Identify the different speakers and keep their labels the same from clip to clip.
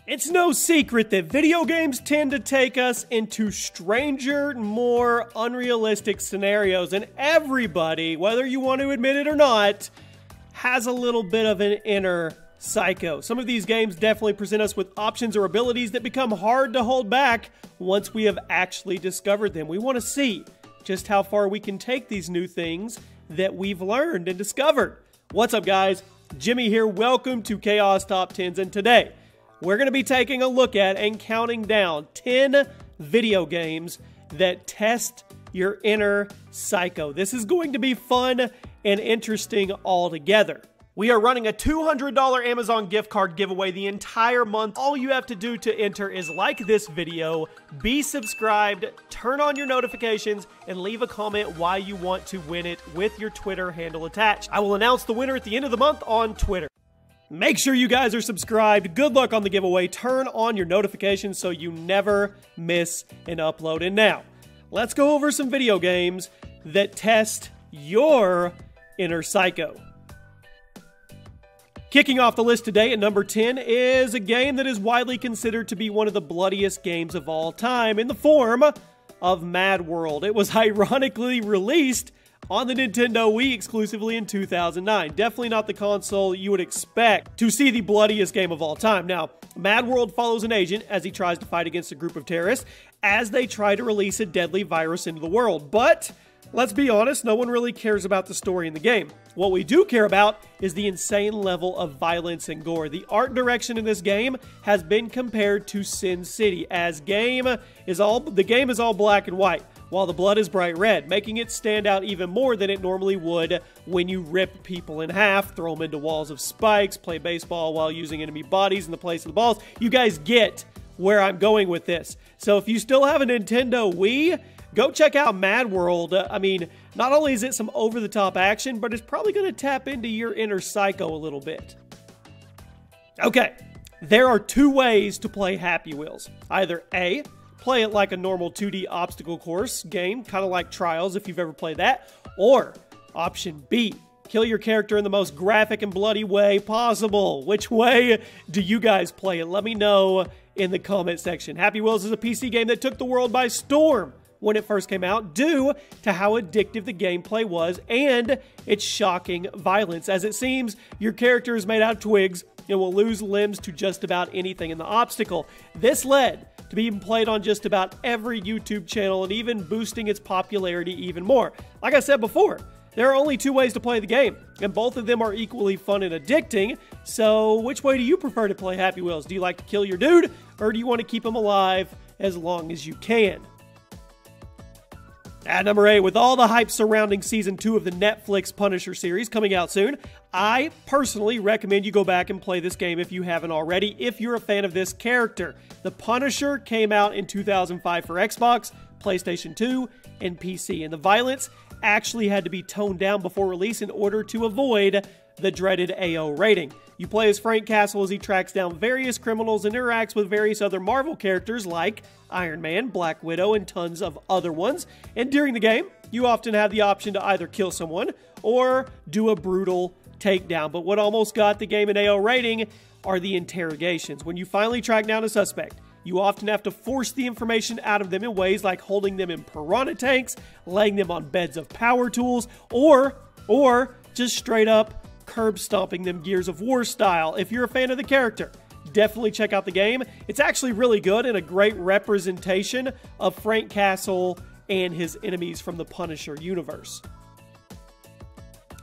Speaker 1: It's no secret that video games tend to take us into stranger, more unrealistic scenarios, and everybody, whether you want to admit it or not, has a little bit of an inner psycho. Some of these games definitely present us with options or abilities that become hard to hold back once we have actually discovered them. We want to see just how far we can take these new things that we've learned and discovered. What's up, guys? Jimmy here. Welcome to Chaos Top 10s, and today we're going to be taking a look at and counting down 10 video games that test your inner psycho. This is going to be fun and interesting altogether. We are running a $200 Amazon gift card giveaway the entire month. All you have to do to enter is like this video, be subscribed, turn on your notifications, and leave a comment why you want to win it with your Twitter handle attached. I will announce the winner at the end of the month on Twitter. Make sure you guys are subscribed. Good luck on the giveaway. Turn on your notifications so you never miss an upload. And now, let's go over some video games that test your inner psycho. Kicking off the list today at number 10 is a game that is widely considered to be one of the bloodiest games of all time in the form of Mad World. It was ironically released on the Nintendo Wii exclusively in 2009. Definitely not the console you would expect to see the bloodiest game of all time. Now, Mad World follows an agent as he tries to fight against a group of terrorists as they try to release a deadly virus into the world. But let's be honest, no one really cares about the story in the game. What we do care about is the insane level of violence and gore. The art direction in this game has been compared to Sin City, as the game is all black and white, while the blood is bright red, making it stand out even more than it normally would when you rip people in half, throw them into walls of spikes, play baseball while using enemy bodies in the place of the balls. You guys get where I'm going with this. So if you still have a Nintendo Wii, go check out Mad World. I mean, not only is it some over-the-top action, but it's probably going to tap into your inner psycho a little bit. Okay, there are two ways to play Happy Wheels. Either A, play it like a normal 2D obstacle course game, kind of like Trials if you've ever played that, or option B, kill your character in the most graphic and bloody way possible. Which way do you guys play it? Let me know in the comment section. Happy Wheels is a PC game that took the world by storm when it first came out due to how addictive the gameplay was and its shocking violence. As it seems, your character is made out of twigs and will lose limbs to just about anything in the obstacle. This led to being played on just about every YouTube channel and even boosting its popularity even more. Like I said before, there are only two ways to play the game, and both of them are equally fun and addicting. So which way do you prefer to play Happy Wheels? Do you like to kill your dude, or do you want to keep him alive as long as you can? At number 8, with all the hype surrounding Season 2 of the Netflix Punisher series coming out soon, I personally recommend you go back and play this game if you haven't already, if you're a fan of this character. The Punisher came out in 2005 for Xbox, PlayStation 2, and PC, and the violence actually had to be toned down before release in order to avoid the dreaded AO rating. You play as Frank Castle as he tracks down various criminals and interacts with various other Marvel characters like Iron Man, Black Widow, and tons of other ones. And during the game, you often have the option to either kill someone or do a brutal takedown. But what almost got the game an AO rating are the interrogations. When you finally track down a suspect, you often have to force the information out of them in ways like holding them in piranha tanks, laying them on beds of power tools, or just straight up curb stomping them Gears of War style. If you're a fan of the character, definitely check out the game. It's actually really good and a great representation of Frank Castle and his enemies from the Punisher universe.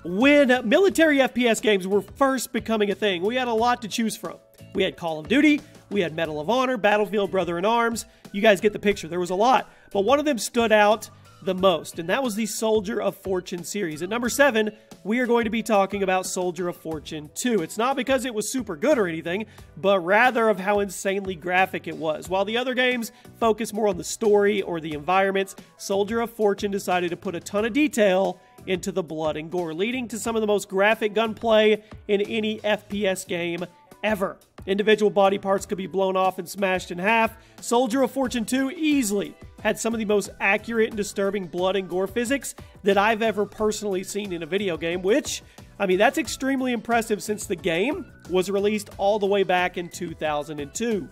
Speaker 1: When military FPS games were first becoming a thing, we had a lot to choose from. We had Call of Duty, we had Medal of Honor, Battlefield, Brother in Arms. You guys get the picture. There was a lot, but one of them stood out the most, and that was the Soldier of Fortune series. At number 7, we are going to be talking about Soldier of Fortune 2. It's not because it was super good or anything, but rather of how insanely graphic it was. While the other games focus more on the story or the environments, Soldier of Fortune decided to put a ton of detail into the blood and gore, leading to some of the most graphic gunplay in any FPS game ever. Individual body parts could be blown off and smashed in half. Soldier of Fortune 2 easily had some of the most accurate and disturbing blood and gore physics that I've ever personally seen in a video game, which I mean, that's extremely impressive since the game was released all the way back in 2002.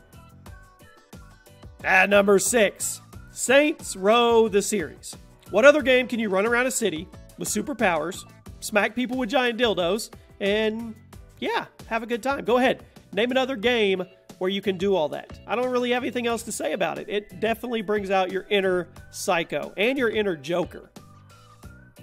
Speaker 1: At number 6, Saints Row the series. What other game can you run around a city with superpowers, smack people with giant dildos, and yeah, have a good time? Go ahead, name another game where you can do all that. I don't really have anything else to say about it. It definitely brings out your inner psycho and your inner Joker.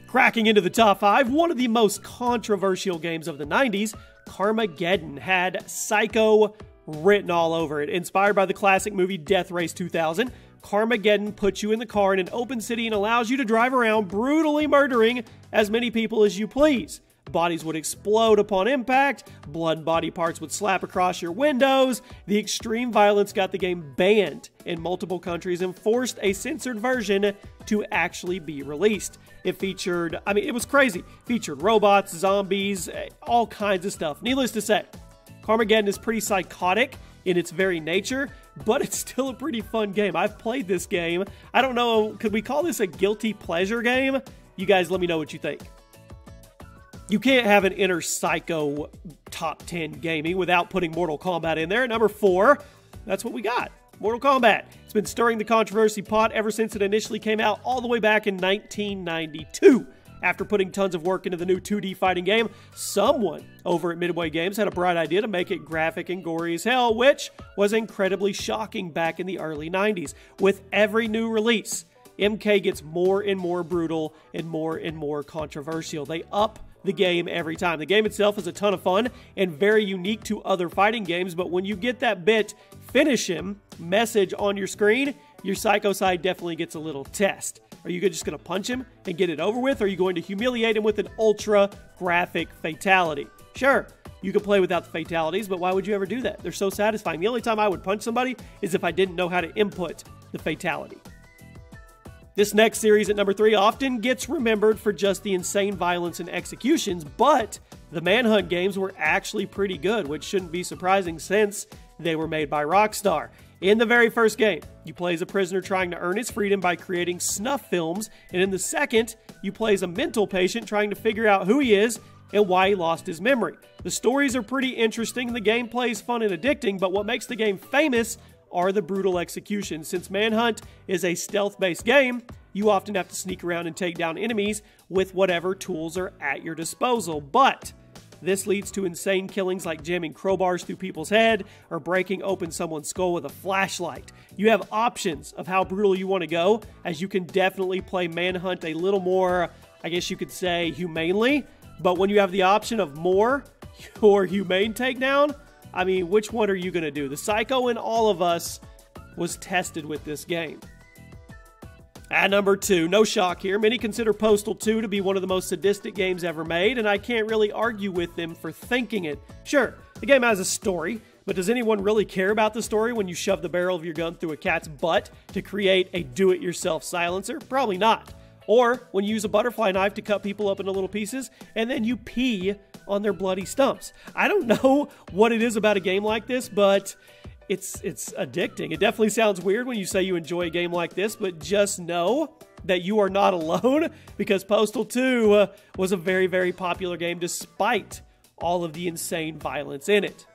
Speaker 1: Cracking into the top 5, one of the most controversial games of the 90s, Carmageddon, had Psycho written all over it. Inspired by the classic movie Death Race 2000, Carmageddon puts you in the car in an open city and allows you to drive around brutally murdering as many people as you please. Bodies would explode upon impact, blood and body parts would slap across your windows. The extreme violence got the game banned in multiple countries and forced a censored version to actually be released. It featured, it was crazy. Featured robots, zombies, all kinds of stuff. Needless to say, Carmageddon is pretty psychotic in its very nature, but it's still a pretty fun game. I've played this game. I don't know, could we call this a guilty pleasure game? You guys let me know what you think. You can't have an inner psycho top 10 gaming without putting Mortal Kombat in there. At number 4, that's what we got. Mortal Kombat. It's been stirring the controversy pot ever since it initially came out all the way back in 1992. After putting tons of work into the new 2D fighting game, someone over at Midway Games had a bright idea to make it graphic and gory as hell, which was incredibly shocking back in the early 90s. With every new release, MK gets more and more brutal and more controversial. They up the game every time. The game itself is a ton of fun and very unique to other fighting games, but when you get that bit, finish him message on your screen, your psycho side definitely gets a little test. Are you just going to punch him and get it over with? Or are you going to humiliate him with an ultra graphic fatality? Sure, you can play without the fatalities, but why would you ever do that? They're so satisfying. The only time I would punch somebody is if I didn't know how to input the fatality. This next series at number 3 often gets remembered for just the insane violence and executions, but the Manhunt games were actually pretty good, which shouldn't be surprising since they were made by Rockstar. In the very first game, you play as a prisoner trying to earn his freedom by creating snuff films, and in the second, you play as a mental patient trying to figure out who he is and why he lost his memory. The stories are pretty interesting, the gameplay is fun and addicting, but what makes the game famous are the brutal executions. Since Manhunt is a stealth-based game, you often have to sneak around and take down enemies with whatever tools are at your disposal. But this leads to insane killings like jamming crowbars through people's head or breaking open someone's skull with a flashlight. You have options of how brutal you want to go, as you can definitely play Manhunt a little more, I guess you could say, humanely. But when you have the option of more or humane takedown, which one are you going to do? The psycho in all of us was tested with this game. At number 2, no shock here, many consider Postal 2 to be one of the most sadistic games ever made, and I can't really argue with them for thinking it. Sure, the game has a story, but does anyone really care about the story when you shove the barrel of your gun through a cat's butt to create a do-it-yourself silencer? Probably not. Or when you use a butterfly knife to cut people up into little pieces, and then you pee on their bloody stumps. I don't know what it is about a game like this, but it's addicting. It definitely sounds weird when you say you enjoy a game like this, but just know that you are not alone, because Postal 2 was a very, very popular game despite all of the insane violence in it.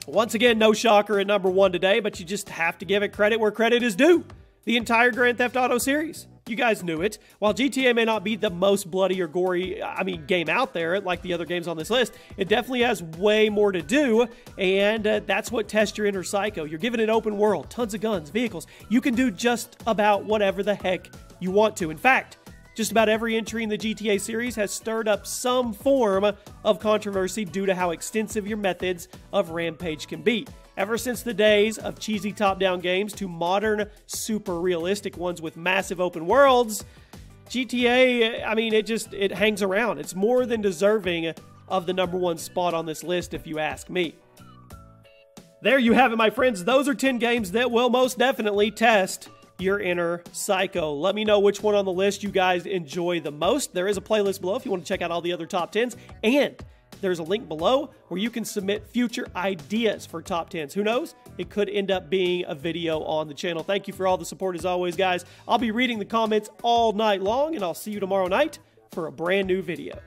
Speaker 1: Once again, no shocker at number 1 today, but you just have to give it credit where credit is due. The entire Grand Theft Auto series. You guys knew it. While GTA may not be the most bloody or gory, game out there like the other games on this list, it definitely has way more to do, and that's what tests your inner psycho. You're given an open world, tons of guns, vehicles. You can do just about whatever the heck you want to. In fact, just about every entry in the GTA series has stirred up some form of controversy due to how extensive your methods of rampage can be. Ever since the days of cheesy top-down games to modern, super realistic ones with massive open worlds, GTA, it hangs around. It's more than deserving of the number 1 spot on this list, if you ask me. There you have it, my friends. Those are 10 games that will most definitely test your inner psycho. Let me know which one on the list you guys enjoy the most. There is a playlist below if you want to check out all the other top 10s, and there's a link below where you can submit future ideas for top 10s. Who knows? It could end up being a video on the channel. Thank you for all the support as always, guys. I'll be reading the comments all night long, and I'll see you tomorrow night for a brand new video.